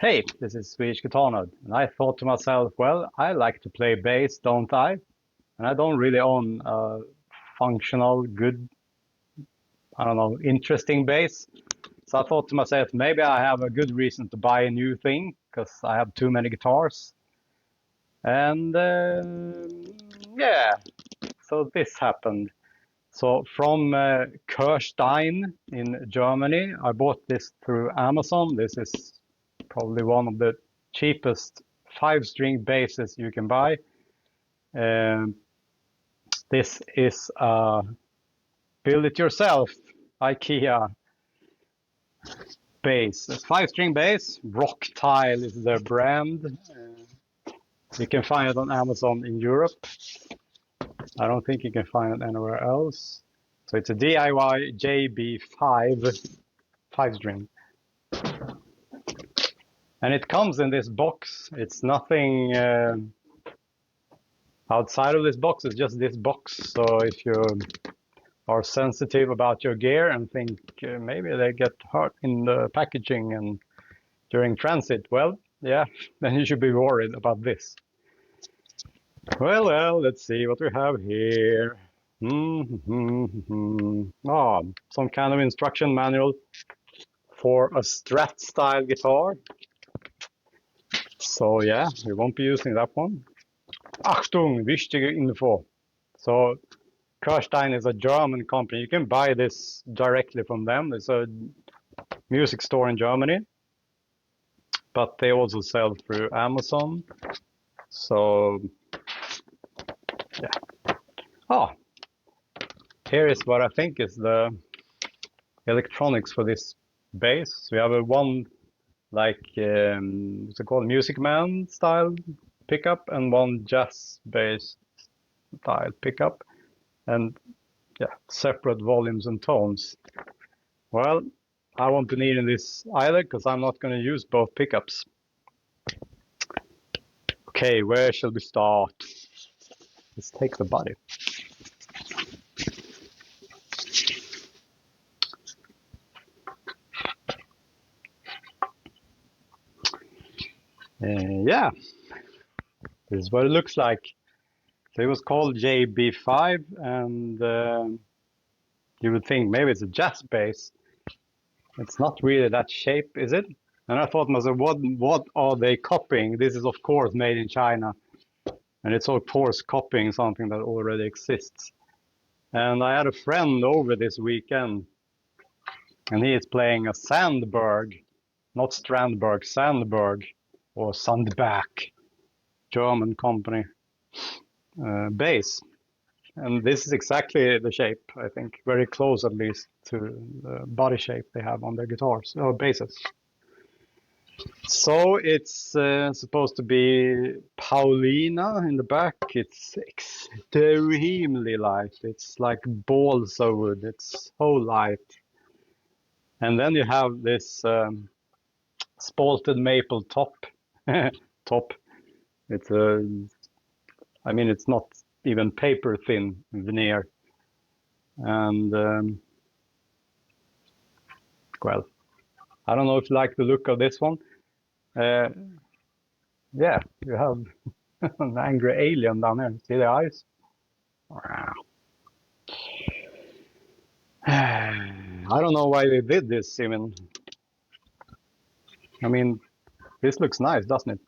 Hey, this is Swedish Guitar Nerd, and I thought to myself, well, I like to play bass, don't I? And I don't really own a functional, good, I don't know, interesting bass. So I thought to myself, maybe I have a good reason to buy a new thing, because I have too many guitars. And yeah, so this happened. So from Kirstein in Germany, I bought this through Amazon. This is probably one of the cheapest 5-string basses you can buy. Um, this is a build-it-yourself IKEA bass. It's 5-string bass. Rocktile is their brand. You can find it on Amazon in Europe. I don't think you can find it anywhere else. So it's a DIY JB5 5-string. And it comes in this box. It's nothing outside of this box. It's just this box. So if you are sensitive about your gear and think maybe they get hurt in the packaging and during transit, well, yeah, then you should be worried about this. Well, let's see what we have here. Some kind of instruction manual for a Strat style guitar. So yeah, we won't be using that one. Achtung, wichtige Info. So Kirstein is a German company. You can buy this directly from them. It's a music store in Germany, but they also sell through Amazon. So yeah. Oh, here is what I think is the electronics for this bass. We have a one like what's it called, Music Man style pickup and one jazz bass style pickup, and yeah, separate volumes and tones. Well, I won't be needing this either because I'm not going to use both pickups. Okay, where shall we start? Let's take the body. Yeah, this is what it looks like. So it was called JB5, and you would think maybe it's a jazz bass. It's not really that shape, is it? And I thought myself, what are they copying? This is of course made in China, and it's of course copying something that already exists. And I had a friend over this weekend, and he is playing a Sandberg, not Strandberg, Sandberg, or Sandbach, German company bass. And this is exactly the shape, I think, very close at least to the body shape they have on their guitars or basses. So it's supposed to be Paulina in the back. It's extremely light. It's like balsa wood. It's so light. And then you have this spalted maple top. top. It's I mean, it's not even paper thin veneer. And well, I don't know if you like the look of this one. Yeah, you have an angry alien down here. See the eyes? Wow. I don't know why they did this even. I mean, this looks nice, doesn't it?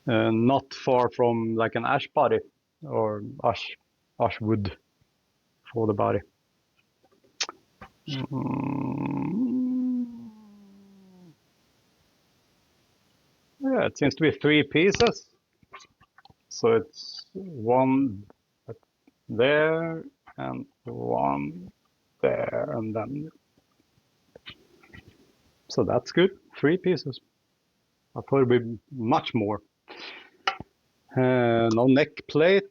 Not far from like an ash body or ash wood for the body. Yeah, it seems to be 3 pieces. So it's one there and one there, and then so that's good. 3 pieces. I thought it would be much more. No neck plate.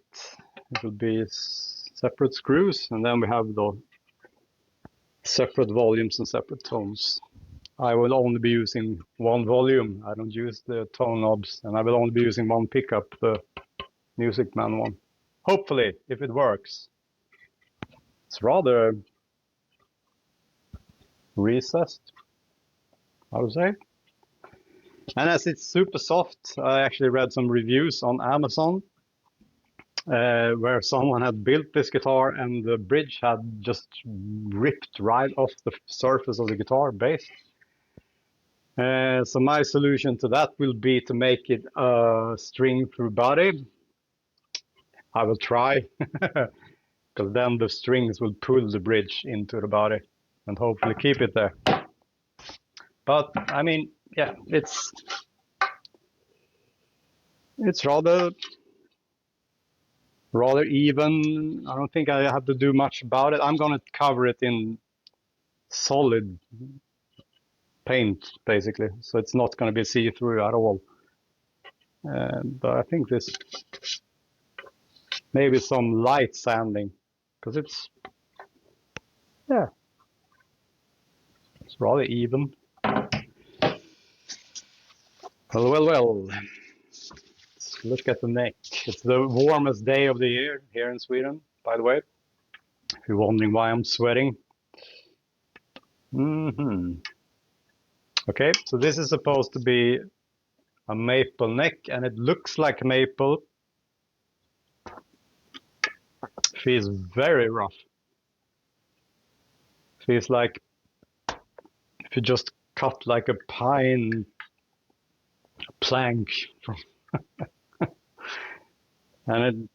It will be separate screws, and then we have the separate volumes and separate tones. I will only be using one volume. I don't use the tone knobs, and I will only be using one pickup, the Music Man one. Hopefully, if it works. It's rather recessed. I would say. And as it's super soft, I actually read some reviews on Amazon where someone had built this guitar and the bridge had just ripped right off the surface of the guitar base. So my solution to that will be to make it a string-through body. I will try, because then the strings will pull the bridge into the body and hopefully keep it there. But I mean, yeah, it's rather even. I don't think I have to do much about it. I'm gonna cover it in solid paint, basically, so it's not gonna be see-through at all. But I think this maybe some light sanding, because it's rather even. Well. Let's look at the neck. It's the warmest day of the year here in Sweden, by the way. If you're wondering why I'm sweating. Okay, so this is supposed to be a maple neck, and it looks like maple. Feels very rough. Feels like if you just cut like a pine plank from and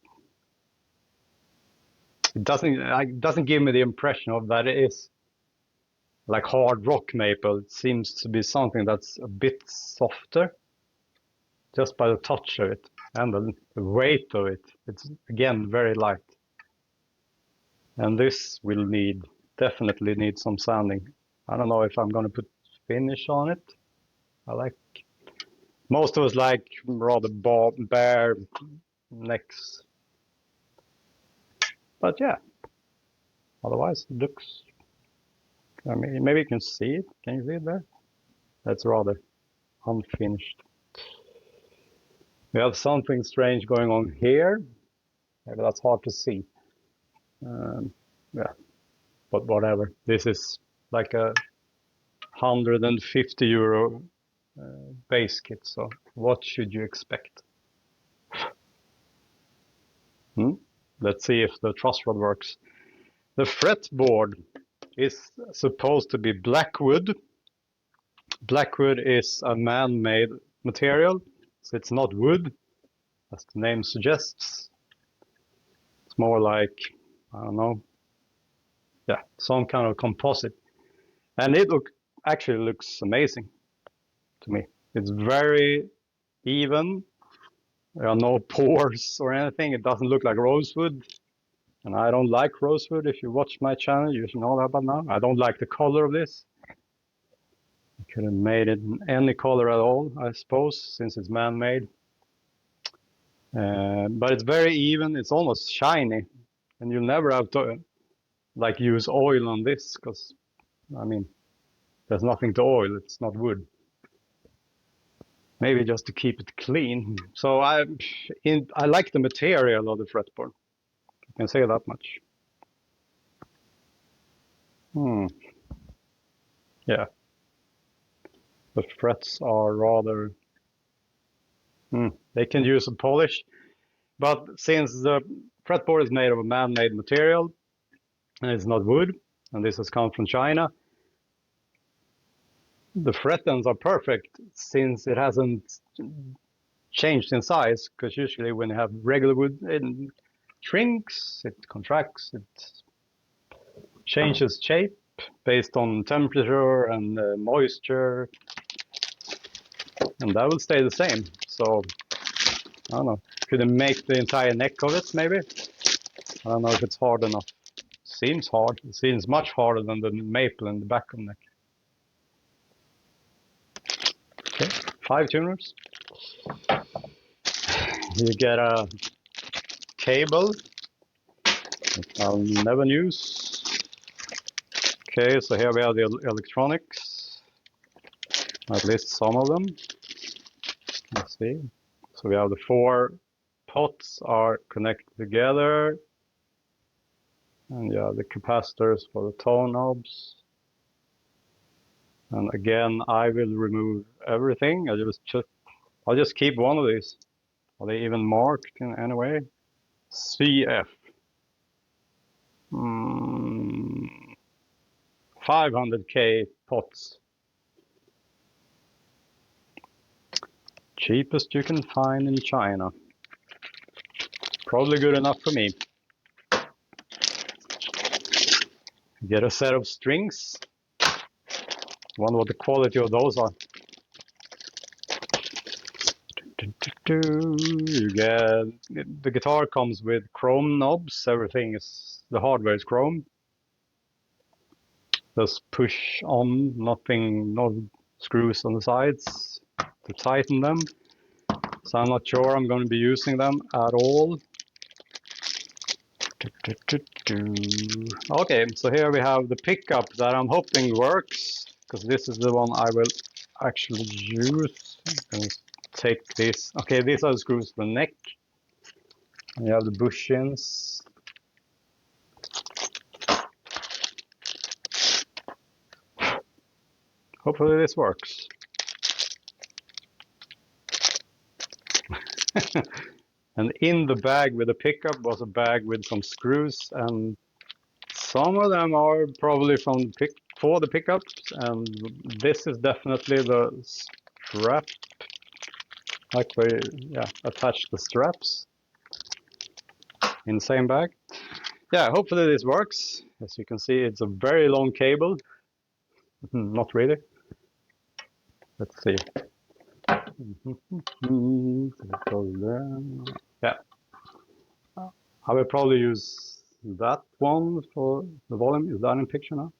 it doesn't give me the impression of that it is like hard rock maple. It seems to be something that's a bit softer just by the touch of it and the weight of it. It's again very light. And this will definitely need some sanding. I don't know if I'm gonna put finish on it. Most of us like rather bare necks. But yeah, otherwise it looks, I mean, maybe you can see it. Can you see it there? That's rather unfinished. We have something strange going on here. Maybe that's hard to see. Yeah, but whatever. This is like a €150 base kit, so what should you expect? Let's see if the truss rod works. The fretboard is supposed to be blackwood. Blackwood is a man-made material, so it's not wood, as the name suggests. It's more like, I don't know, yeah, some kind of composite. And it actually looks amazing to me. It's very even. There are no pores or anything. It doesn't look like rosewood. And I don't like rosewood. If you watch my channel, you should know that by now. I don't like the color of this. I could have made it any color at all, I suppose, since it's man-made. But it's very even. It's almost shiny. And you'll never have to like use oil on this because, I mean, there's nothing to oil. It's not wood. Maybe just to keep it clean. So I like the material of the fretboard. I can say that much. Yeah. The frets are rather, they can use a polish. But since the fretboard is made of a man-made material and it's not wood, and this has come from China, the fret ends are perfect since it hasn't changed in size, because usually when you have regular wood, it shrinks, it contracts, it changes shape based on temperature and moisture, and that will stay the same. So I don't know, could I make the entire neck of it maybe? I don't know if it's hard enough. Seems hard. It seems much harder than the maple in the back of the neck. Okay, 5 tuners. You get a cable that I'll never use. Okay, so here we have the electronics, at least some of them. Let's see. So we have the 4 pots are connected together. And yeah, the capacitors for the tone knobs. And again, I will remove everything. I'll just keep one of these. Are they even marked in any way? CF. 500k pots. Cheapest you can find in China. Probably good enough for me. Get a set of strings. Wonder what the quality of those are. You get the guitar comes with chrome knobs. Everything is the hardware is chrome. Just push on, nothing, no screws on the sides to tighten them. So I'm not sure I'm going to be using them at all. Okay, so here we have the pickup that I'm hoping works, because this is the one I will actually use. I'm going to take this. Okay, these are the screws for the neck. And you have the bushings. Hopefully this works. And in the bag with the pickup was a bag with some screws, and some of them are probably for the pickups, and this is definitely the strap, like where you attach the straps in the same bag. Yeah, hopefully this works. As you can see, it's a very long cable. Not really. Let's see. Yeah, I will probably use that one for the volume. Is that in picture now?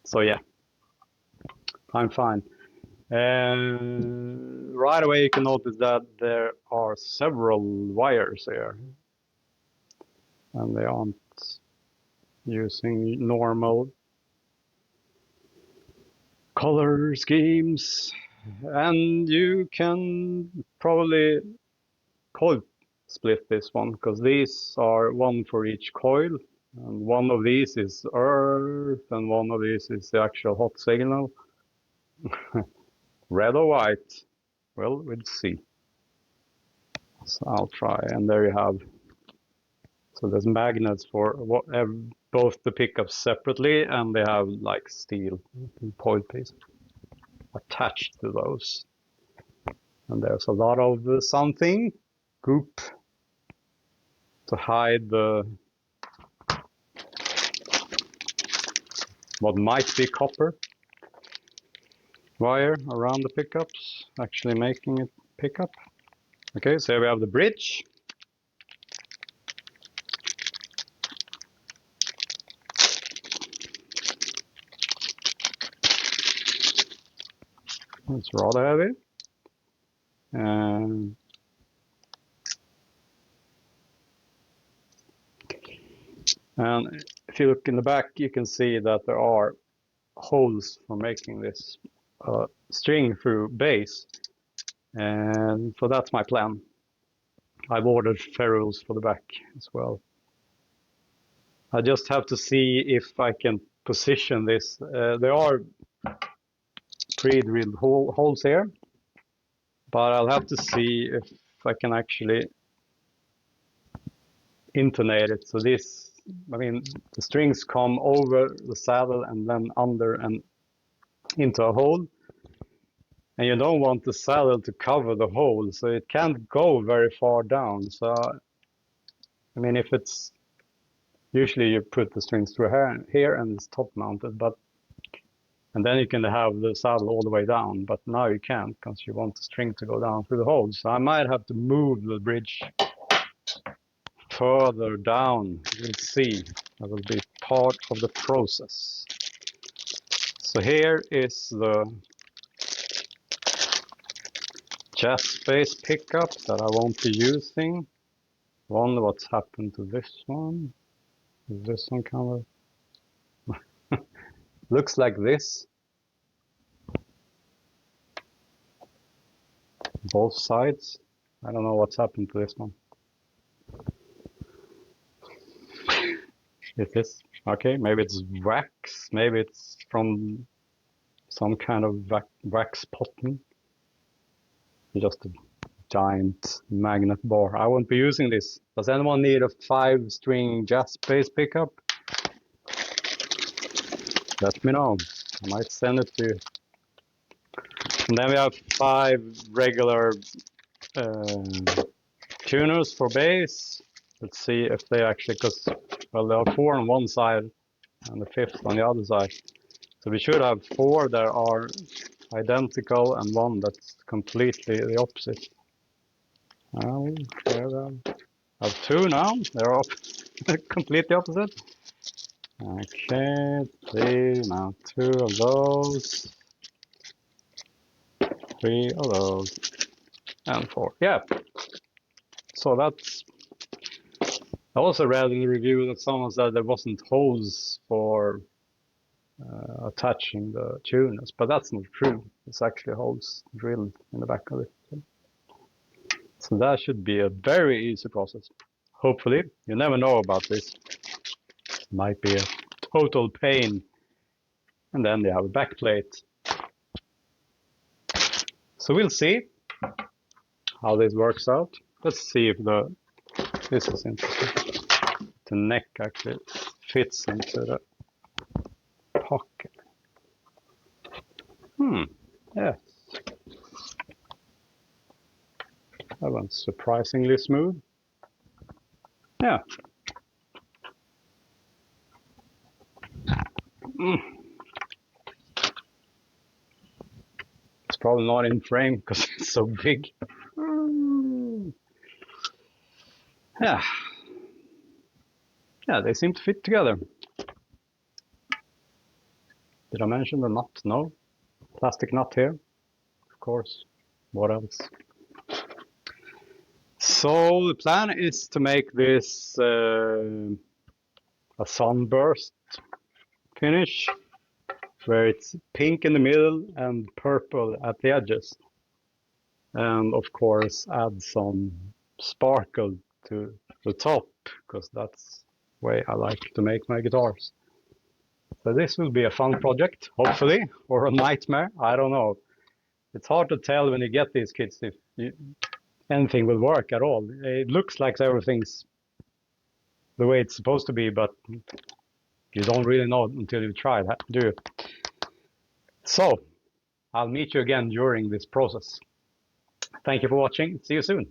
So yeah, I'm fine. And right away you can notice that there are several wires here, and they aren't using normal color schemes. And you can probably coil split this one, because these are one for each coil, and one of these is earth and one of these is the actual hot signal. Red or white? Well, we'll see. So I'll try, and there you have. So there's magnets for both the pickups separately, and they have like steel point piece attached to those. And there's a lot of something, goop, to hide what might be copper wire around the pickups, actually making it pick up. Okay, so here we have the bridge. It's rather heavy. And if you look in the back, you can see that there are holes for making this string through base. And so that's my plan. I've ordered ferrules for the back as well. I just have to see if I can position this. There are pre-drilled holes here, but I'll have to see if I can actually intonate it. So this, I mean, the strings come over the saddle and then under and into a hole. And you don't want the saddle to cover the hole, so it can't go very far down. So, I mean, if it's, usually you put the strings through here and it's top mounted, and then you can have the saddle all the way down, but now you can't because you want the string to go down through the hole. So I might have to move the bridge further down. We'll see. That will be part of the process. So here is the jazz-bass pickup that I won't be using. Wonder what's happened to this one. Is this one kind of looks like this? Both sides. I don't know what's happened to this one. Is this okay? Maybe it's wax. Maybe it's from some kind of wax potting. Just a giant magnet bar. I won't be using this. Does anyone need a 5-string jazz bass pickup? Let me know. I might send it to you. And then we have 5 regular tuners for bass. Let's see if they actually, because, well, there are 4 on one side and the 5th on the other side. So we should have 4 that are identical and 1 that's completely the opposite. Oh, there we have 2 now. They're completely opposite. Okay, 3, now 2 of those. 3 of those. And 4. Yeah. So that I also read in the review that someone said there wasn't holes for attaching the tuners, but that's not true. It's actually holes drilled in the back of it. So that should be a very easy process. Hopefully, you never know about this. Might be a total pain. And then they have a back plate. So we'll see how this works out. Let's see if this is interesting. The neck actually fits into the pocket. Yes. That one's surprisingly smooth. Yeah. It's probably not in frame because it's so big. Yeah. Yeah, they seem to fit together. Did I mention the nut? No. Plastic nut here. Of course. What else? So the plan is to make this a sunburst finish where it's pink in the middle and purple at the edges. And of course add some sparkle to the top because that's the way I like to make my guitars. So this will be a fun project, hopefully, or a nightmare. I don't know. It's hard to tell when you get these kits if anything will work at all. It looks like everything's the way it's supposed to be, but you don't really know until you try that, do you? So I'll meet you again during this process. Thank you for watching. See you soon.